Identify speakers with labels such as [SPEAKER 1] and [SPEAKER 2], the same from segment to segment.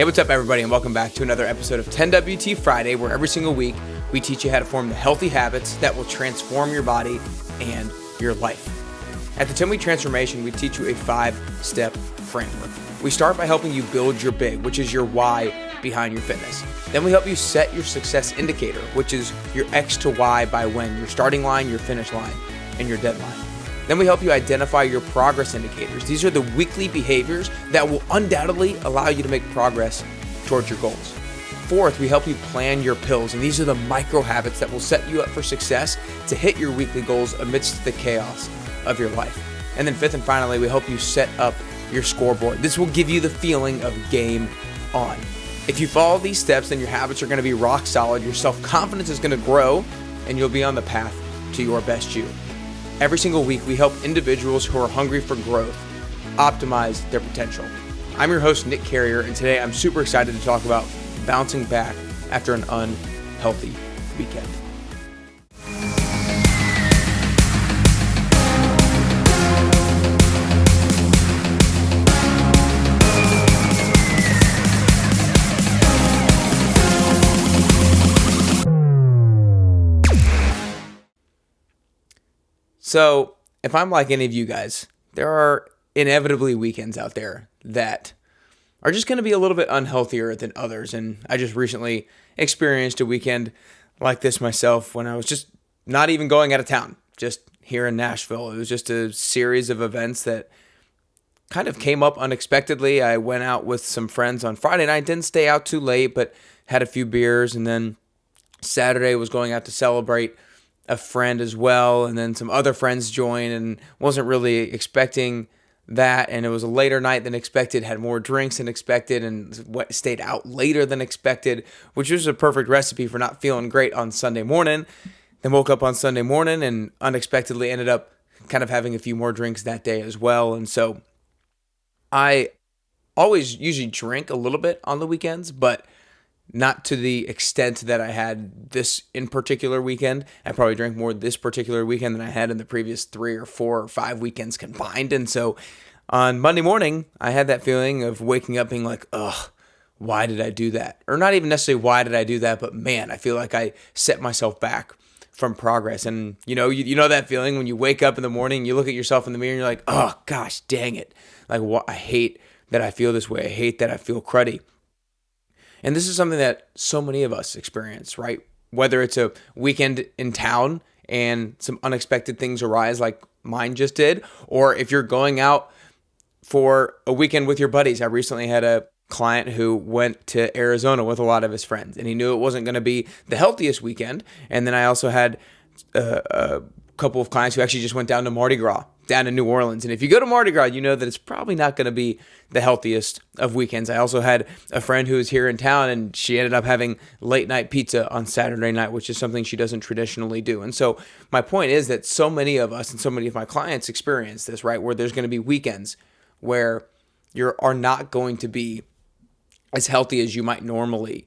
[SPEAKER 1] Hey, what's up, everybody, and welcome back to another episode of 10WT Friday, where every single week we teach you how to form the healthy habits that will transform your body and your life. At the 10-Week Transformation, we teach you a 5-step framework. We start by helping you build your big, which is your why behind your fitness. Then we help you set your success indicator, which is your X to Y by when, your starting line, your finish line, and your deadline. Then we help you identify your progress indicators. These are the weekly behaviors that will undoubtedly allow you to make progress towards your goals. Fourth, we help you plan your pills, and these are the micro habits that will set you up for success to hit your weekly goals amidst the chaos of your life. And then fifth and finally, we help you set up your scoreboard. This will give you the feeling of game on. If you follow these steps, then your habits are going to be rock solid, your self-confidence is going to grow, and you'll be on the path to your best you. Every single week, we help individuals who are hungry for growth optimize their potential. I'm your host, Nick Carrier, and today I'm super excited to talk about bouncing back after an unhealthy weekend. So, if I'm like any of you guys, there are inevitably weekends out there that are just going to be a little bit unhealthier than others. And I just recently experienced a weekend like this myself when I was just not even going out of town, just here in Nashville. It was just a series of events that kind of came up unexpectedly. I went out with some friends on Friday night, didn't stay out too late, but had a few beers. And then Saturday was going out to celebrate a friend as well, and then some other friends joined, and wasn't really expecting that, and it was a later night than expected, had more drinks than expected, and stayed out later than expected, which was a perfect recipe for not feeling great on Sunday morning. Then woke up on Sunday morning and unexpectedly ended up kind of having a few more drinks that day as well. And so I always usually drink a little bit on the weekends, but not to the extent that I had this in particular weekend. I probably drank more this particular weekend than I had in the previous 3 or 4 or 5 weekends combined. And so on Monday morning, I had that feeling of waking up being like, ugh, why did I do that? Or not even necessarily why did I do that, but man, I feel like I set myself back from progress. And you know that feeling when you wake up in the morning, you look at yourself in the mirror and you're like, oh gosh, dang it. Like, what? I hate that I feel this way. I hate that I feel cruddy. And this is something that so many of us experience, right? Whether it's a weekend in town and some unexpected things arise like mine just did, or if you're going out for a weekend with your buddies. I recently had a client who went to Arizona with a lot of his friends, and he knew it wasn't going to be the healthiest weekend. And then I also had a couple of clients who actually just went down to Mardi Gras, down in New Orleans. And if you go to Mardi Gras, you know that it's probably not going to be the healthiest of weekends. I also had a friend who was here in town, and she ended up having late night pizza on Saturday night, which is something she doesn't traditionally do. And so my point is that so many of us and so many of my clients experience this, right? Where there's going to be weekends where you are not going to be as healthy as you might normally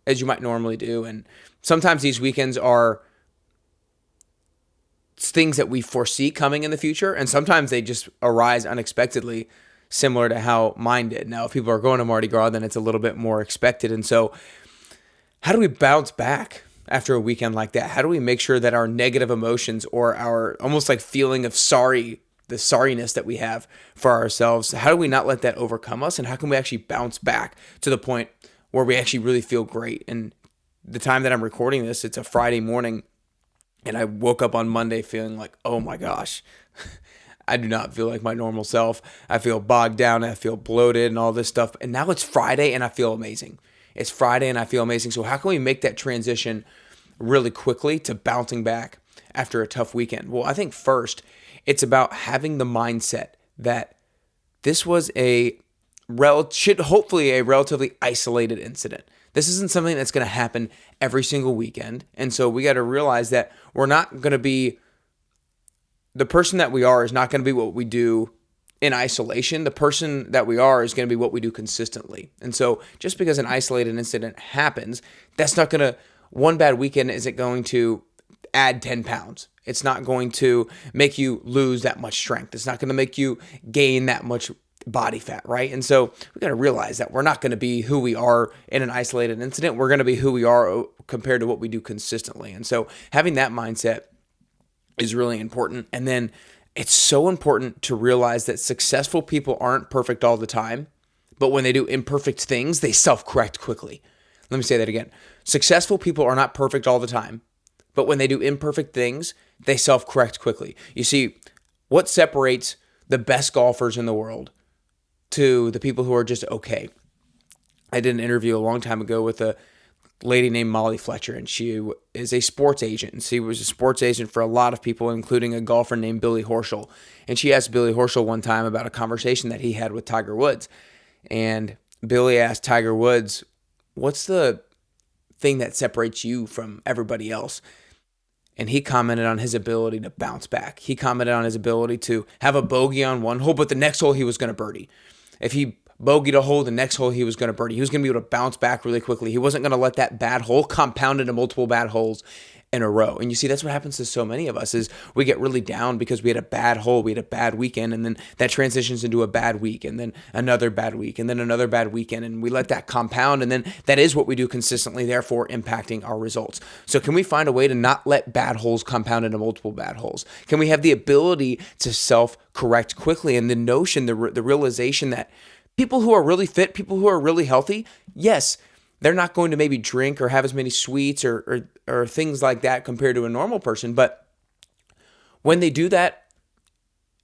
[SPEAKER 1] do. And sometimes these weekends are things that we foresee coming in the future, and sometimes they just arise unexpectedly, similar to how mine did. Now, if people are going to Mardi Gras, then it's a little bit more expected. And so how do we bounce back after a weekend like that? How do we make sure that our negative emotions or our almost like feeling of the sorriness that we have for ourselves, how do we not let that overcome us? And how can we actually bounce back to the point where we actually really feel great? And the time that I'm recording this, it's a Friday morning, and I woke up on Monday feeling like, oh my gosh, I do not feel like my normal self. I feel bogged down. I feel bloated and all this stuff. And now it's Friday and I feel amazing. It's Friday and I feel amazing. So how can we make that transition really quickly to bouncing back after a tough weekend? Well, I think first it's about having the mindset that this was hopefully a relatively isolated incident. This isn't something that's going to happen every single weekend. And so we got to realize that we're not going to be, the person that we are is not going to be what we do in isolation. The person that we are is going to be what we do consistently. And so just because an isolated incident happens, that's not going to, one bad weekend isn't going to add 10 pounds. It's not going to make you lose that much strength. It's not going to make you gain that much body fat, right? And so we got to realize that we're not going to be who we are in an isolated incident. We're going to be who we are compared to what we do consistently. And so having that mindset is really important. And then it's so important to realize that successful people aren't perfect all the time, but when they do imperfect things, they self-correct quickly. Let me say that again. Successful people are not perfect all the time, but when they do imperfect things, they self-correct quickly. You see, what separates the best golfers in the world to the people who are just okay? I did an interview a long time ago with a lady named Molly Fletcher, and she is a sports agent. And she was a sports agent for a lot of people, including a golfer named Billy Horschel. And she asked Billy Horschel one time about a conversation that he had with Tiger Woods. And Billy asked Tiger Woods, what's the thing that separates you from everybody else? And he commented on his ability to bounce back. He commented on his ability to have a bogey on one hole, but the next hole he was going to birdie. If he bogeyed a hole, the next hole he was going to birdie. He was going to be able to bounce back really quickly. He wasn't going to let that bad hole compound into multiple bad holes in a row. And you see, that's what happens to so many of us is we get really down because we had a bad hole, we had a bad weekend, and then that transitions into a bad week, and then another bad week, and then another bad weekend, and we let that compound, and then that is what we do consistently, therefore impacting our results. So can we find a way to not let bad holes compound into multiple bad holes? Can we have the ability to self-correct quickly? And the notion, the realization that people who are really fit, people who are really healthy, yes, they're not going to maybe drink or have as many sweets or things like that compared to a normal person. But when they do that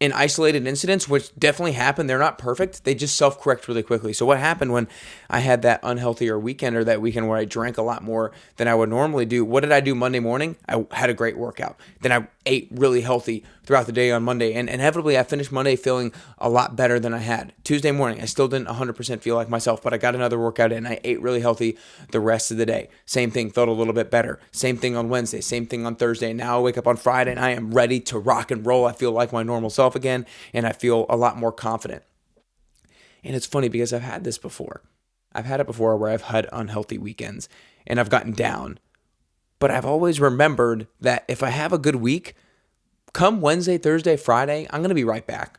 [SPEAKER 1] in isolated incidents, which definitely happen, they're not perfect. They just self-correct really quickly. So what happened when I had that unhealthier weekend, or that weekend where I drank a lot more than I would normally do? What did I do Monday morning? I had a great workout. Then I ate really healthy throughout the day on Monday. And inevitably, I finished Monday feeling a lot better than I had. Tuesday morning, I still didn't 100% feel like myself, but I got another workout in. I ate really healthy the rest of the day. Same thing, felt a little bit better. Same thing on Wednesday, same thing on Thursday. Now I wake up on Friday and I am ready to rock and roll. I feel like my normal self again, and I feel a lot more confident. And it's funny because I've had this before. I've had it before where I've had unhealthy weekends and I've gotten down. But I've always remembered that if I have a good week, come Wednesday, Thursday, Friday, I'm going to be right back.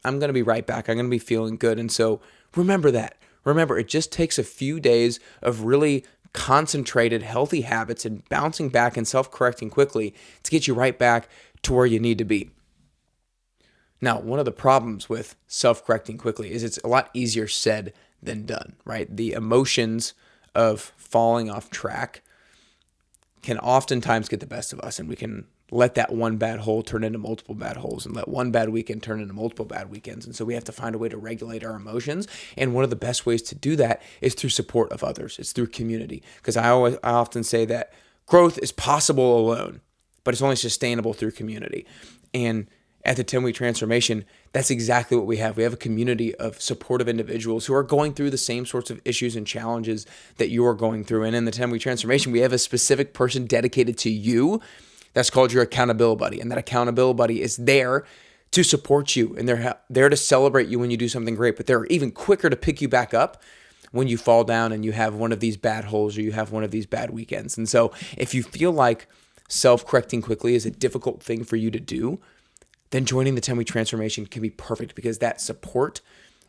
[SPEAKER 1] I'm going to be right back. I'm going to be feeling good. And so remember that. Remember, it just takes a few days of really concentrated, healthy habits and bouncing back and self-correcting quickly to get you right back to where you need to be. Now, one of the problems with self-correcting quickly is it's a lot easier said than done, right? The emotions of falling off track can oftentimes get the best of us, and we can let that one bad hole turn into multiple bad holes, and let one bad weekend turn into multiple bad weekends. And so we have to find a way to regulate our emotions. And one of the best ways to do that is through support of others. It's through community. Because I often say that growth is possible alone, but it's only sustainable through community. And at the 10-week transformation, that's exactly what we have. We have a community of supportive individuals who are going through the same sorts of issues and challenges that you are going through. And in the 10-week transformation, we have a specific person dedicated to you. That's called your accountability buddy. And that accountability buddy is there to support you. And they're there to celebrate you when you do something great. But they're even quicker to pick you back up when you fall down and you have one of these bad holes or you have one of these bad weekends. And so if you feel like self-correcting quickly is a difficult thing for you to do, then joining the 10-week transformation can be perfect, because that support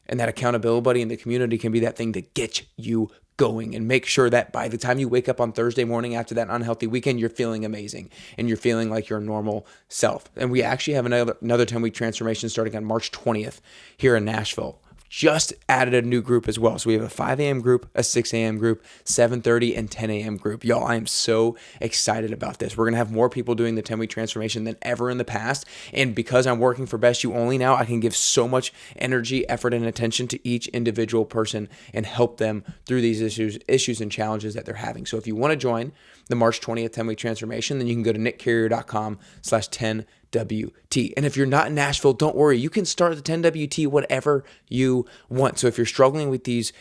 [SPEAKER 1] and that accountability buddy in the community can be that thing that gets you going and make sure that by the time you wake up on Thursday morning after that unhealthy weekend, you're feeling amazing and you're feeling like your normal self. And we actually have another 10-week transformation starting on March 20th here in Nashville. Just added a new group as well. So we have a 5 a.m. group, a 6 a.m. group, 7:30 and 10 a.m. group. Y'all, I am so excited about this. We're going to have more people doing the 10-week transformation than ever in the past. And because I'm working for Best You Only now, I can give so much energy, effort, and attention to each individual person and help them through these issues and challenges that they're having. So if you want to join the March 20th 10-week transformation, then you can go to nickcarrier.com/10WT. And if you're not in Nashville, don't worry. You can start the 10WT whatever you want. So if you're struggling with these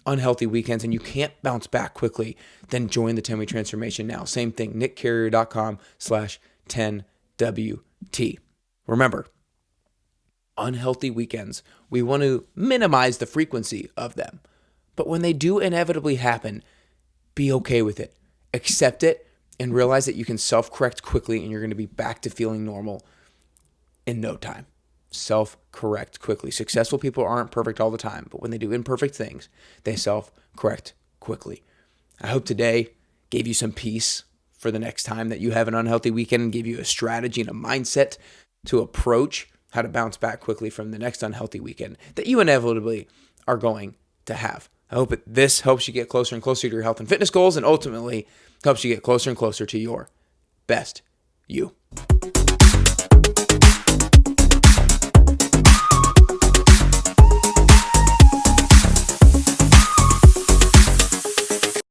[SPEAKER 1] unhealthy weekends and you can't bounce back quickly, then join the 10-week transformation now. Same thing, nickcarrier.com/10WT. Remember, unhealthy weekends, we want to minimize the frequency of them. But when they do inevitably happen, be okay with it. Accept it and realize that you can self-correct quickly and you're going to be back to feeling normal in no time. self-correct quickly. Successful people aren't perfect all the time, but when they do imperfect things, they self-correct quickly. I hope today gave you some peace for the next time that you have an unhealthy weekend and gave you a strategy and a mindset to approach how to bounce back quickly from the next unhealthy weekend that you inevitably are going to have. I hope this helps you get closer and closer to your health and fitness goals and ultimately helps you get closer and closer to your best you.